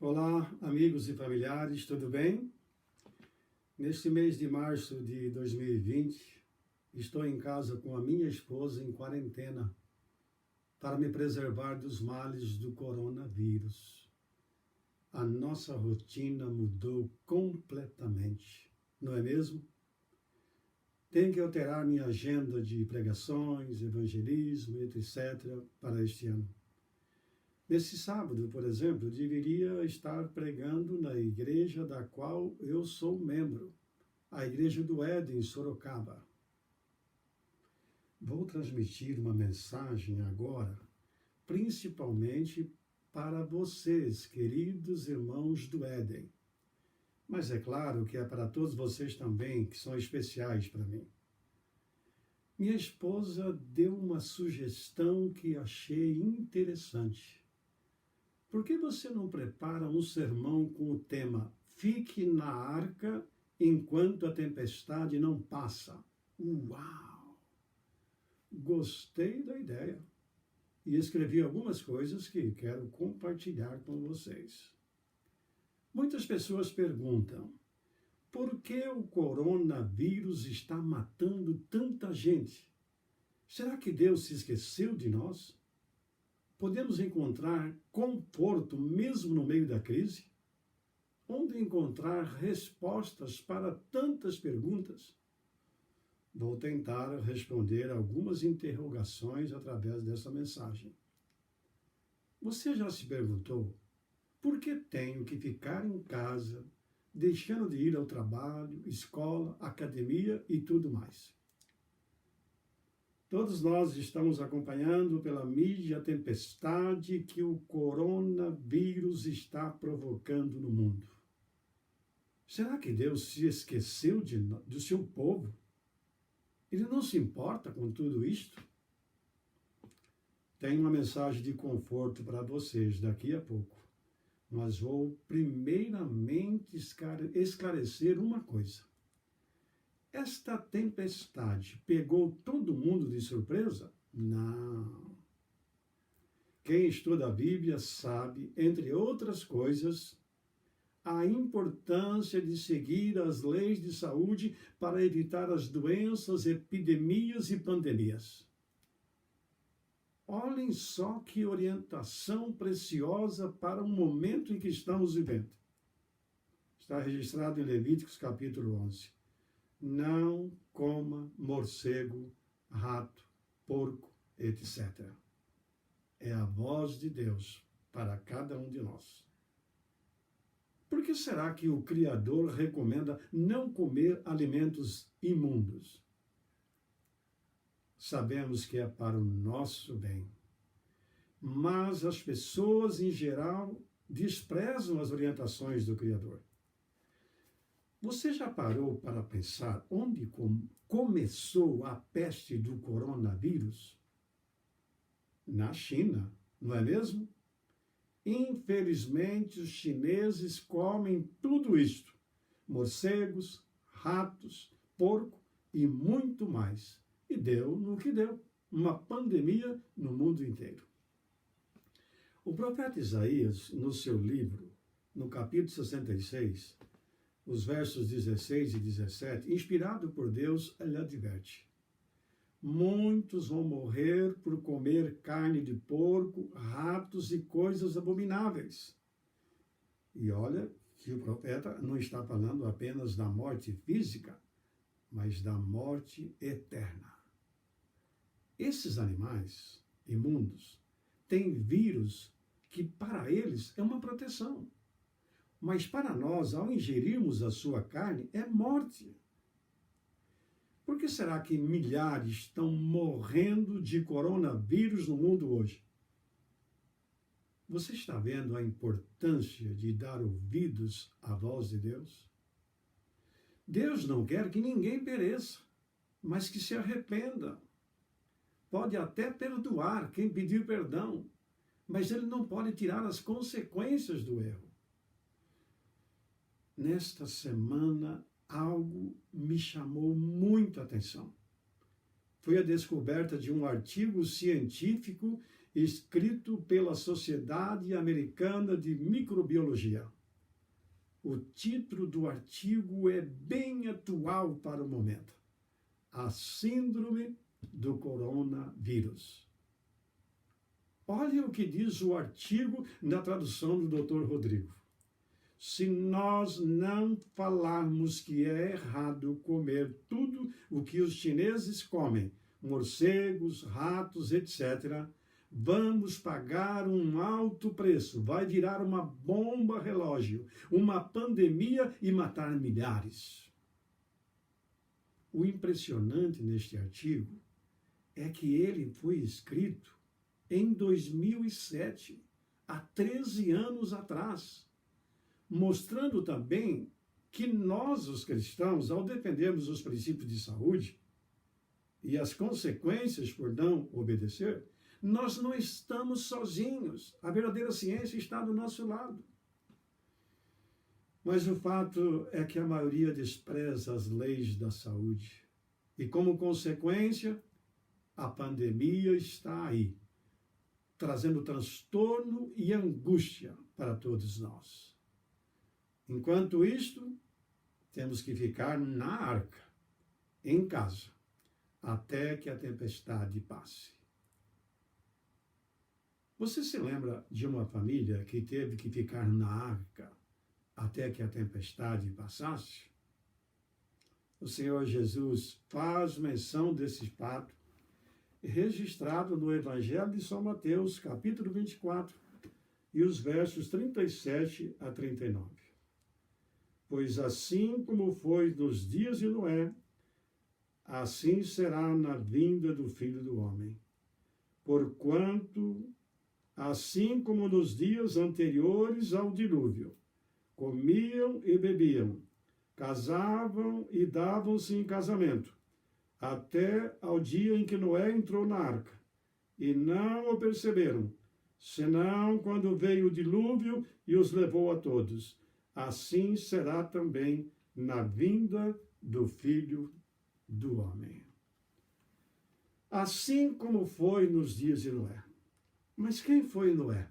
Olá, amigos e familiares, tudo bem? Neste mês de março de 2020, estou em casa com a minha esposa em quarentena para me preservar dos males do coronavírus. A nossa rotina mudou completamente, não é mesmo? Tenho que alterar minha agenda de pregações, evangelismo, etc. para este ano. Nesse sábado, por exemplo, deveria estar pregando na igreja da qual eu sou membro, a Igreja do Éden, em Sorocaba. Vou transmitir uma mensagem agora, principalmente para vocês, queridos irmãos do Éden. Mas é claro que é para todos vocês também, que são especiais para mim. Minha esposa deu uma sugestão que achei interessante. Por que você não prepara um sermão com o tema Fique na arca enquanto a tempestade não passa? Uau! Gostei da ideia e escrevi algumas coisas que quero compartilhar com vocês. Muitas pessoas perguntam, por que o coronavírus está matando tanta gente? Será que Deus se esqueceu de nós? Podemos encontrar conforto mesmo no meio da crise? Onde encontrar respostas para tantas perguntas? Vou tentar responder algumas interrogações através dessa mensagem. Você já se perguntou por que tenho que ficar em casa, deixando de ir ao trabalho, escola, academia e tudo mais? Todos nós estamos acompanhando pela mídia a tempestade que o coronavírus está provocando no mundo. Será que Deus se esqueceu do seu povo? Ele não se importa com tudo isto? Tenho uma mensagem de conforto para vocês daqui a pouco, mas vou primeiramente esclarecer uma coisa. Esta tempestade pegou todo mundo de surpresa? Não. Quem estuda a Bíblia sabe, entre outras coisas, a importância de seguir as leis de saúde para evitar as doenças, epidemias e pandemias. Olhem só que orientação preciosa para o momento em que estamos vivendo. Está registrado em Levíticos capítulo 11. Não coma morcego, rato, porco, etc. É a voz de Deus para cada um de nós. Por que será que o Criador recomenda não comer alimentos imundos? Sabemos que é para o nosso bem. Mas as pessoas, em geral, desprezam as orientações do Criador. Você já parou para pensar onde começou a peste do coronavírus? Na China, não é mesmo? Infelizmente, os chineses comem tudo isto: morcegos, ratos, porco e muito mais. E deu no que deu, uma pandemia no mundo inteiro. O profeta Isaías, no seu livro, no capítulo 66, os versos 16 e 17, inspirado por Deus, ele adverte: muitos vão morrer por comer carne de porco, ratos e coisas abomináveis. E olha que o profeta não está falando apenas da morte física, mas da morte eterna. Esses animais imundos têm vírus que para eles é uma proteção. Mas para nós, ao ingerirmos a sua carne, é morte. Por que será que milhares estão morrendo de coronavírus no mundo hoje? Você está vendo a importância de dar ouvidos à voz de Deus? Deus não quer que ninguém pereça, mas que se arrependa. Pode até perdoar quem pedir perdão, mas ele não pode tirar as consequências do erro. Nesta semana, algo me chamou muita atenção. Foi a descoberta de um artigo científico escrito pela Sociedade Americana de Microbiologia. O título do artigo é bem atual para o momento: a síndrome do coronavírus. Olha o que diz o artigo na tradução do Dr. Rodrigo. Se nós não falarmos que é errado comer tudo o que os chineses comem, morcegos, ratos, etc., vamos pagar um alto preço. Vai virar uma bomba relógio, uma pandemia e matar milhares. O impressionante neste artigo é que ele foi escrito em 2007, há 13 anos atrás, mostrando também que nós, os cristãos, ao defendermos os princípios de saúde e as consequências por não obedecer, nós não estamos sozinhos. A verdadeira ciência está do nosso lado. Mas o fato é que a maioria despreza as leis da saúde. E como consequência, a pandemia está aí, trazendo transtorno e angústia para todos nós. Enquanto isto, temos que ficar na arca, em casa, até que a tempestade passe. Você se lembra de uma família que teve que ficar na arca até que a tempestade passasse? O Senhor Jesus faz menção desse fato, registrado no Evangelho de São Mateus, capítulo 24, e os versos 37 a 39. Pois assim como foi nos dias de Noé, assim será na vinda do Filho do Homem. Porquanto, assim como nos dias anteriores ao dilúvio, comiam e bebiam, casavam e davam-se em casamento, até ao dia em que Noé entrou na arca, e não o perceberam, senão quando veio o dilúvio e os levou a todos. Assim será também na vinda do Filho do Homem. Assim como foi nos dias de Noé. Mas quem foi Noé?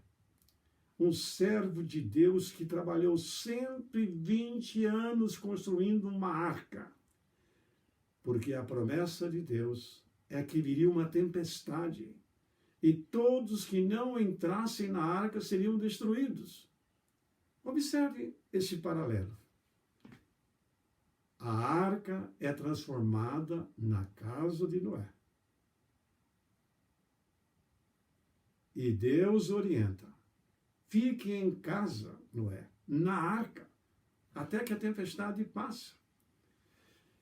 Um servo de Deus que trabalhou 120 anos construindo uma arca. Porque a promessa de Deus é que viria uma tempestade e todos que não entrassem na arca seriam destruídos. Observe esse paralelo. A arca é transformada na casa de Noé. E Deus orienta: fique em casa, Noé, na arca, até que a tempestade passe.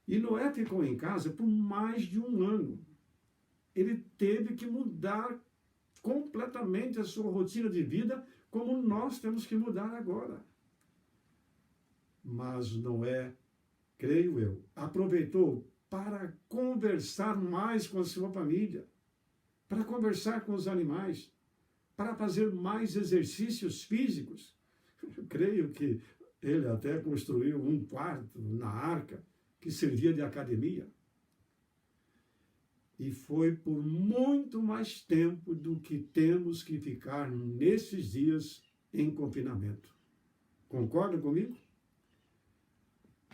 E Noé ficou em casa por mais de um ano. Ele teve que mudar completamente a sua rotina de vida, como nós temos que mudar agora. Mas Noé, creio eu, aproveitou para conversar mais com a sua família, para conversar com os animais, para fazer mais exercícios físicos. Eu creio que ele até construiu um quarto na arca, que servia de academia. E foi por muito mais tempo do que temos que ficar nesses dias em confinamento. Concorda comigo?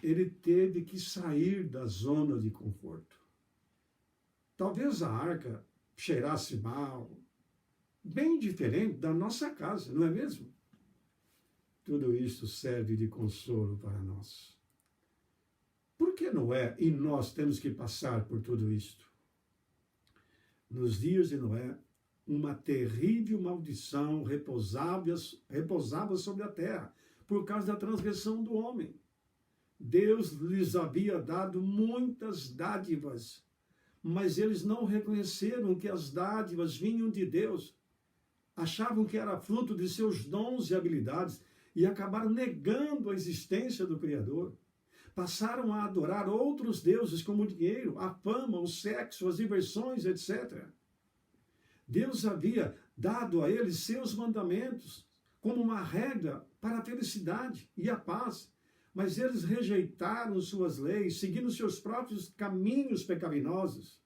Ele teve que sair da zona de conforto. Talvez a arca cheirasse mal, bem diferente da nossa casa, não é mesmo? Tudo isso serve de consolo para nós. Por que Noé e nós temos que passar por tudo isto? Nos dias de Noé, uma terrível maldição repousava sobre a terra por causa da transgressão do homem. Deus lhes havia dado muitas dádivas, mas eles não reconheceram que as dádivas vinham de Deus. Achavam que era fruto de seus dons e habilidades e acabaram negando a existência do Criador. Passaram a adorar outros deuses como o dinheiro, a fama, o sexo, as diversões, etc. Deus havia dado a eles seus mandamentos como uma regra para a felicidade e a paz, mas eles rejeitaram suas leis, seguindo seus próprios caminhos pecaminosos.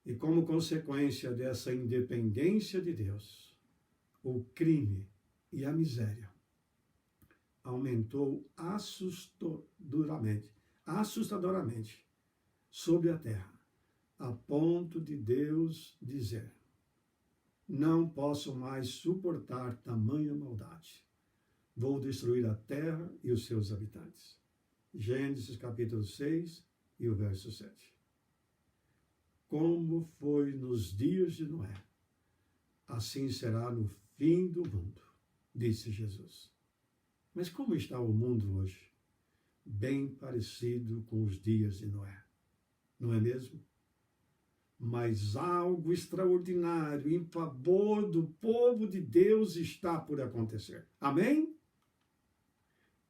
E como consequência dessa independência de Deus, o crime e a miséria aumentou assustadoramente sobre a terra, a ponto de Deus dizer: não posso mais suportar tamanha maldade. Vou destruir a terra e os seus habitantes. Gênesis capítulo 6 e o verso 7. Como foi nos dias de Noé, assim será no fim do mundo, disse Jesus. Mas como está o mundo hoje? Bem parecido com os dias de Noé, não é mesmo? Mas algo extraordinário em favor do povo de Deus está por acontecer. Amém?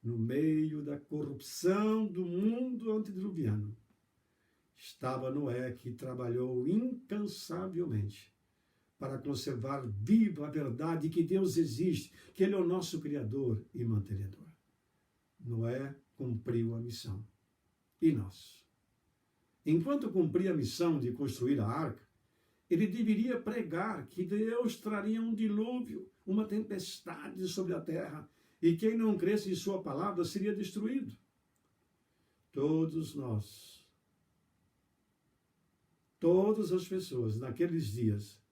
No meio da corrupção do mundo antediluviano, estava Noé, que trabalhou incansavelmente para conservar viva a verdade que Deus existe, que Ele é o nosso Criador e mantenedor. Noé cumpriu a missão. E nós? Enquanto cumpria a missão de construir a arca, ele deveria pregar que Deus traria um dilúvio, uma tempestade sobre a terra, e quem não cresce em sua palavra seria destruído. Todos nós, todas as pessoas naqueles dias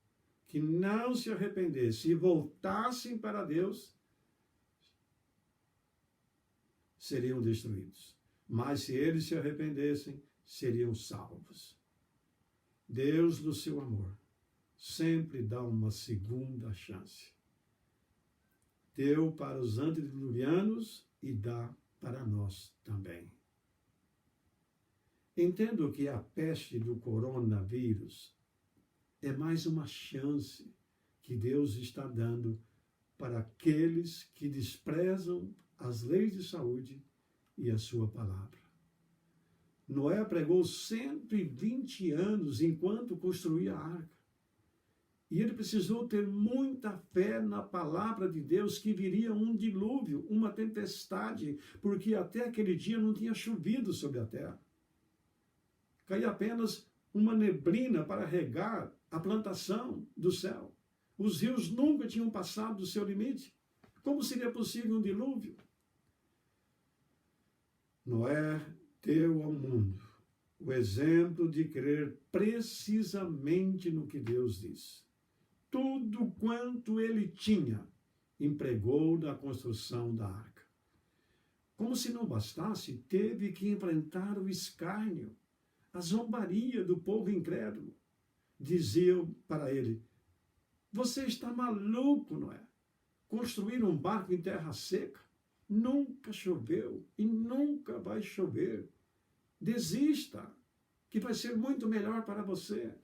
que não se arrependessem e voltassem para Deus, seriam destruídos. Mas se eles se arrependessem, seriam salvos. Deus, no seu amor, sempre dá uma segunda chance. Deu para os antediluvianos e dá para nós também. Entendo que a peste do coronavírus é mais uma chance que Deus está dando para aqueles que desprezam as leis de saúde e a sua palavra. Noé pregou 120 anos enquanto construía a arca. E ele precisou ter muita fé na palavra de Deus que viria um dilúvio, uma tempestade, porque até aquele dia não tinha chovido sobre a terra. Caía apenas uma neblina para regar a plantação do céu. Os rios nunca tinham passado do seu limite. Como seria possível um dilúvio? Noé deu ao mundo o exemplo de crer precisamente no que Deus diz. Tudo quanto ele tinha, empregou na construção da arca. Como se não bastasse, teve que enfrentar o escárnio, a zombaria do povo incrédulo. Diziam para ele: você está maluco, Noé? Construir um barco em terra seca? Nunca choveu e nunca vai chover. Desista, que vai ser muito melhor para você.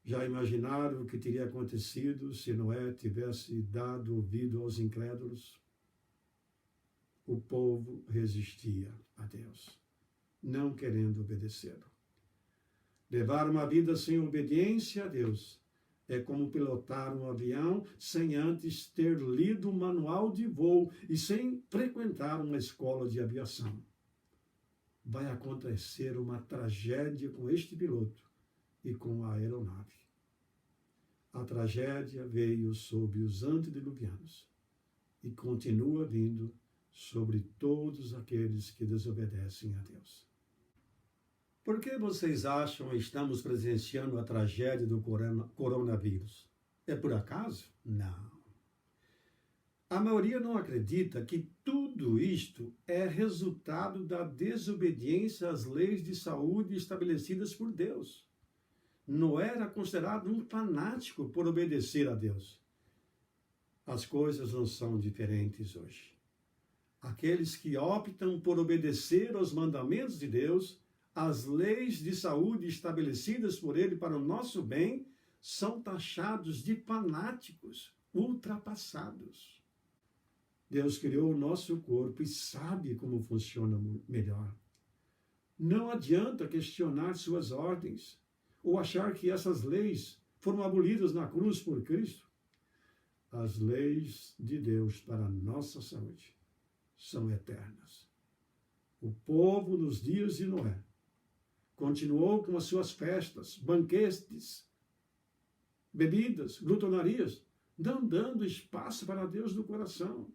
Já imaginaram o que teria acontecido se Noé tivesse dado ouvido aos incrédulos? O povo resistia a Deus, não querendo obedecê-lo. Levar uma vida sem obediência a Deus é como pilotar um avião sem antes ter lido um manual de voo e sem frequentar uma escola de aviação. Vai acontecer uma tragédia com este piloto e com a aeronave. A tragédia veio sobre os antediluvianos e continua vindo sobre todos aqueles que desobedecem a Deus. Por que vocês acham que estamos presenciando a tragédia do coronavírus? É por acaso? Não. A maioria não acredita que tudo isto é resultado da desobediência às leis de saúde estabelecidas por Deus. Noé era considerado um fanático por obedecer a Deus. As coisas não são diferentes hoje. Aqueles que optam por obedecer aos mandamentos de Deus, as leis de saúde estabelecidas por Ele para o nosso bem, são taxados de fanáticos, ultrapassados. Deus criou o nosso corpo e sabe como funciona melhor. Não adianta questionar suas ordens ou achar que essas leis foram abolidas na cruz por Cristo. As leis de Deus para a nossa saúde são eternas. O povo nos dias de Noé continuou com as suas festas, banquetes, bebidas, glutonarias, não dando espaço para Deus no coração.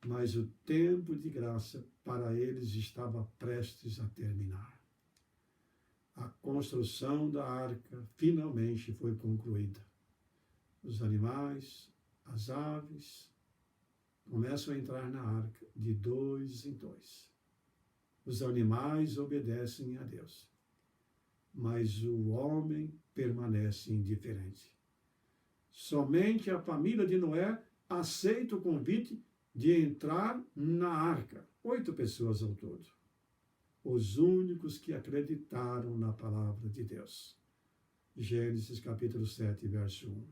Mas o tempo de graça para eles estava prestes a terminar. A construção da arca finalmente foi concluída. Os animais, as aves, começam a entrar na arca de 2 em 2. Os animais obedecem a Deus, mas o homem permanece indiferente. Somente a família de Noé aceita o convite de entrar na arca. 8 pessoas ao todo. Os únicos que acreditaram na palavra de Deus. Gênesis capítulo 7, verso 1.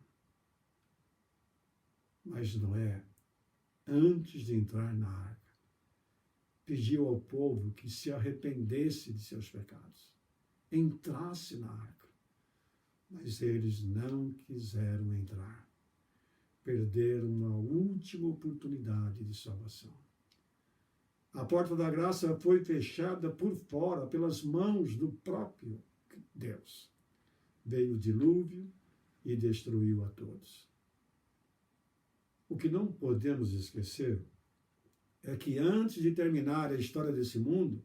Mas Noé, antes de entrar na arca, pediu ao povo que se arrependesse de seus pecados, entrasse na arca. Mas eles não quiseram entrar. Perderam uma última oportunidade de salvação. A porta da graça foi fechada por fora pelas mãos do próprio Deus. Veio o dilúvio e destruiu a todos. O que não podemos esquecer é que antes de terminar a história desse mundo,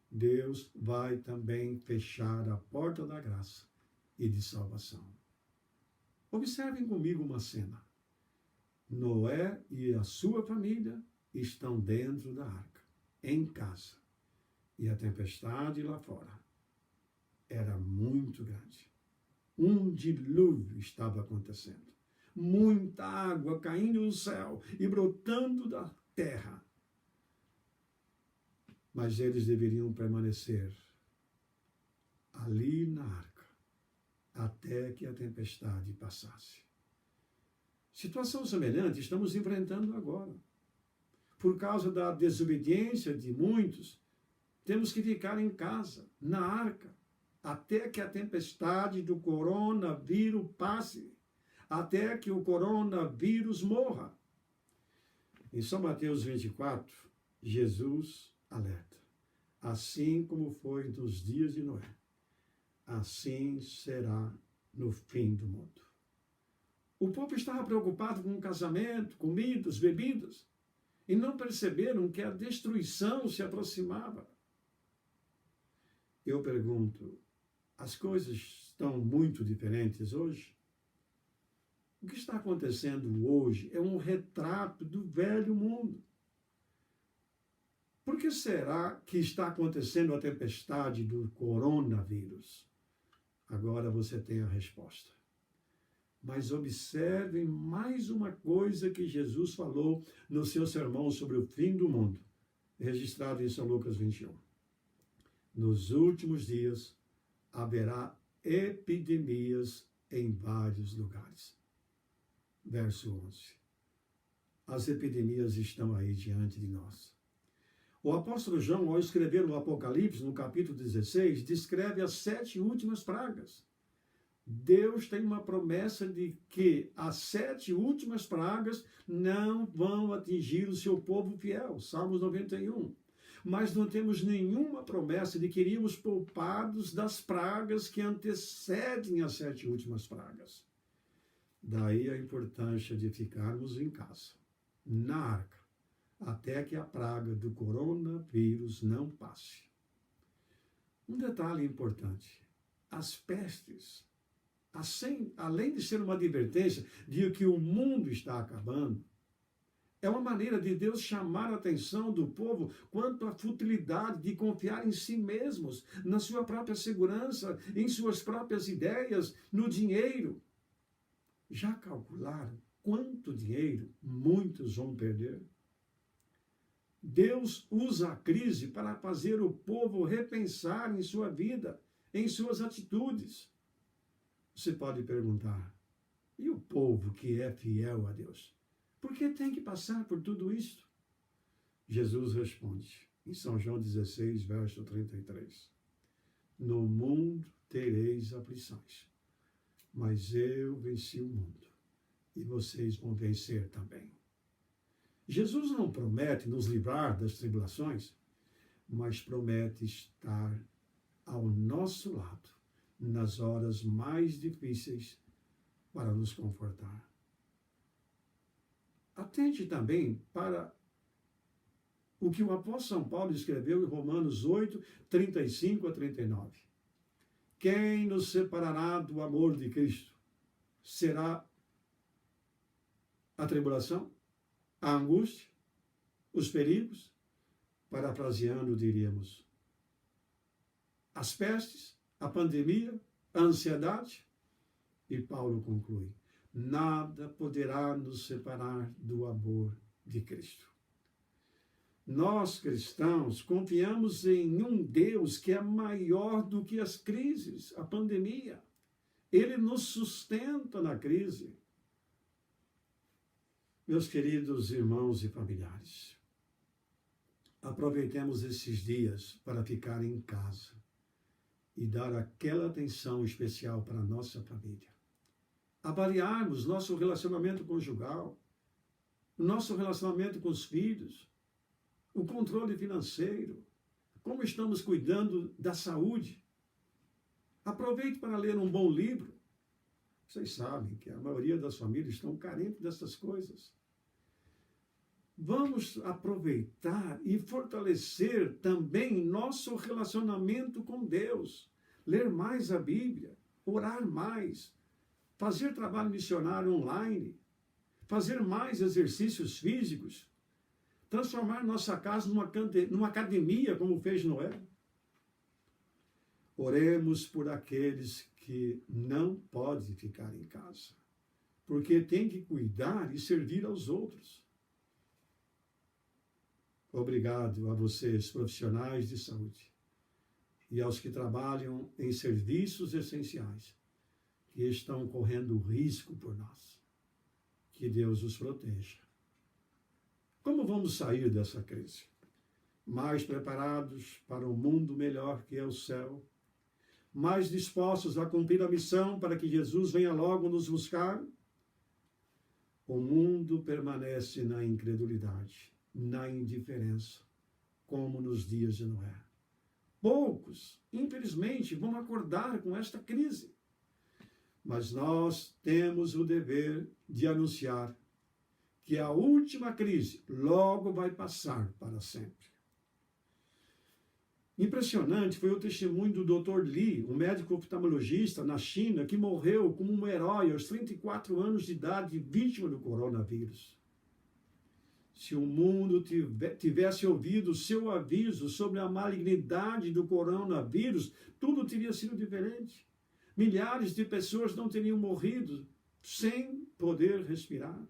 Deus vai também fechar a porta da graça e de salvação. Observem comigo uma cena. Noé e a sua família estão dentro da arca, em casa. E a tempestade lá fora era muito grande. Um dilúvio estava acontecendo. Muita água caindo do céu e brotando da terra. Mas eles deveriam permanecer ali na arca, até que a tempestade passasse. Situação semelhante estamos enfrentando agora. Por causa da desobediência de muitos, temos que ficar em casa, na arca, até que a tempestade do coronavírus passe, até que o coronavírus morra. Em São Mateus 24, Jesus alerta: assim como foi nos dias de Noé, assim será no fim do mundo. O povo estava preocupado com o casamento, comidas, bebidas, e não perceberam que a destruição se aproximava. Eu pergunto, as coisas estão muito diferentes hoje? O que está acontecendo hoje é um retrato do velho mundo. Por que será que está acontecendo a tempestade do coronavírus? Agora você tem a resposta. Mas observem mais uma coisa que Jesus falou no seu sermão sobre o fim do mundo, registrado em São Lucas 21. Nos últimos dias haverá epidemias em vários lugares. Verso 11. As epidemias estão aí diante de nós. O apóstolo João, ao escrever o Apocalipse, no capítulo 16, descreve as 7 últimas pragas. Deus tem uma promessa de que as 7 últimas pragas não vão atingir o seu povo fiel. Salmos 91. Mas não temos nenhuma promessa de que iríamos poupados das pragas que antecedem as 7 últimas pragas. Daí a importância de ficarmos em casa, na arca, até que a praga do coronavírus não passe. Um detalhe importante: as pestes, assim, além de ser uma advertência de que o mundo está acabando, é uma maneira de Deus chamar a atenção do povo quanto à futilidade de confiar em si mesmos, na sua própria segurança, em suas próprias ideias, no dinheiro. Já calcularam quanto dinheiro muitos vão perder? Deus usa a crise para fazer o povo repensar em sua vida, em suas atitudes. Você pode perguntar, e o povo que é fiel a Deus? Por que tem que passar por tudo isso? Jesus responde, em São João 16, verso 33. No mundo tereis aflições, mas eu venci o mundo, e vocês vão vencer também. Jesus não promete nos livrar das tribulações, mas promete estar ao nosso lado nas horas mais difíceis para nos confortar. Atente também para o que o apóstolo São Paulo escreveu em Romanos 8, 35 a 39. Quem nos separará do amor de Cristo? Será a tribulação, a angústia, os perigos? Parafraseando, diríamos, as pestes, a pandemia, a ansiedade? E Paulo conclui, nada poderá nos separar do amor de Cristo. Nós, cristãos, confiamos em um Deus que é maior do que as crises, a pandemia. Ele nos sustenta na crise. Meus queridos irmãos e familiares, aproveitemos esses dias para ficar em casa e dar aquela atenção especial para a nossa família. Avaliarmos nosso relacionamento conjugal, nosso relacionamento com os filhos, o controle financeiro, como estamos cuidando da saúde. Aproveite para ler um bom livro. Vocês sabem que a maioria das famílias estão carentes dessas coisas. Vamos aproveitar e fortalecer também nosso relacionamento com Deus. Ler mais a Bíblia, orar mais, fazer trabalho missionário online, fazer mais exercícios físicos, transformar nossa casa numa academia, como fez Noé. Oremos por aqueles que não podem ficar em casa, porque tem que cuidar e servir aos outros. Obrigado a vocês, profissionais de saúde, e aos que trabalham em serviços essenciais, que estão correndo risco por nós. Que Deus os proteja. Como vamos sair dessa crise? Mais preparados para um mundo melhor que é o céu? Mais dispostos a cumprir a missão para que Jesus venha logo nos buscar? O mundo permanece na incredulidade, na indiferença, como nos dias de Noé. Poucos, infelizmente, vão acordar com esta crise. Mas nós temos o dever de anunciar que a última crise logo vai passar para sempre. Impressionante foi o testemunho do Dr. Li, um médico oftalmologista na China, que morreu como um herói aos 34 anos de idade, vítima do coronavírus. Se o mundo tivesse ouvido o seu aviso sobre a malignidade do coronavírus, tudo teria sido diferente. Milhares de pessoas não teriam morrido sem poder respirar.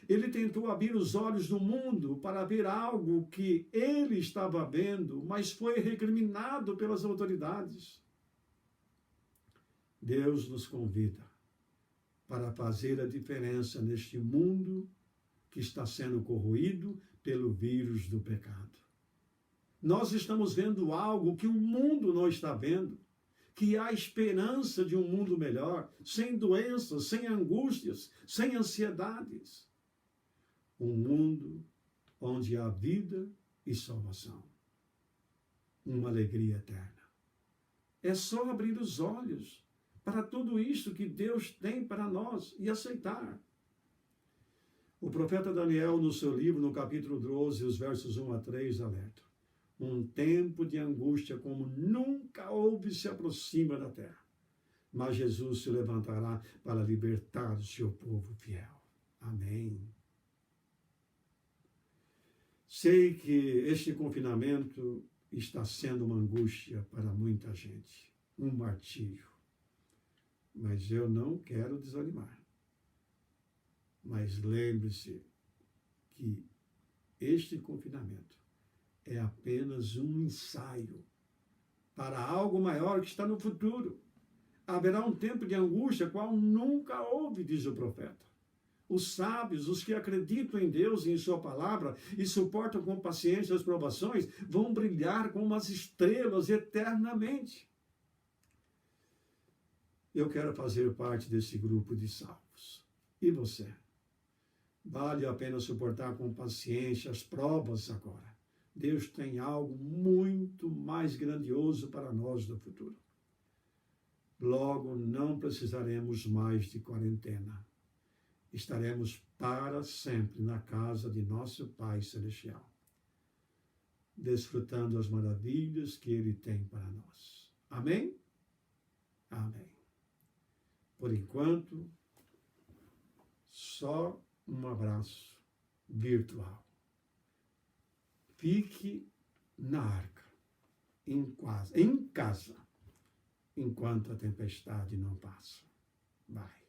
Ele tentou abrir os olhos do mundo para ver algo que ele estava vendo, mas foi recriminado pelas autoridades. Deus nos convida para fazer a diferença neste mundo que está sendo corroído pelo vírus do pecado. Nós estamos vendo algo que o mundo não está vendo, que há esperança de um mundo melhor, sem doenças, sem angústias, sem ansiedades. Um mundo onde há vida e salvação. Uma alegria eterna. É só abrir os olhos para tudo isso que Deus tem para nós e aceitar. O profeta Daniel, no seu livro, no capítulo 12, os versos 1 a 3, alerta. Um tempo de angústia como nunca houve se aproxima da terra. Mas Jesus se levantará para libertar o seu povo fiel. Amém. Sei que este confinamento está sendo uma angústia para muita gente, um martírio. Mas eu não quero desanimar. Mas lembre-se que este confinamento é apenas um ensaio para algo maior que está no futuro. Haverá um tempo de angústia qual nunca houve, diz o profeta. Os sábios, os que acreditam em Deus e em sua palavra e suportam com paciência as provações, vão brilhar como as estrelas eternamente. Eu quero fazer parte desse grupo de salvos. E você? Vale a pena suportar com paciência as provas agora. Deus tem algo muito mais grandioso para nós no futuro. Logo, não precisaremos mais de quarentena. Estaremos para sempre na casa de nosso Pai Celestial, desfrutando as maravilhas que Ele tem para nós. Amém? Amém. Por enquanto, só um abraço virtual. Fique na arca, em casa, enquanto a tempestade não passa. Vai.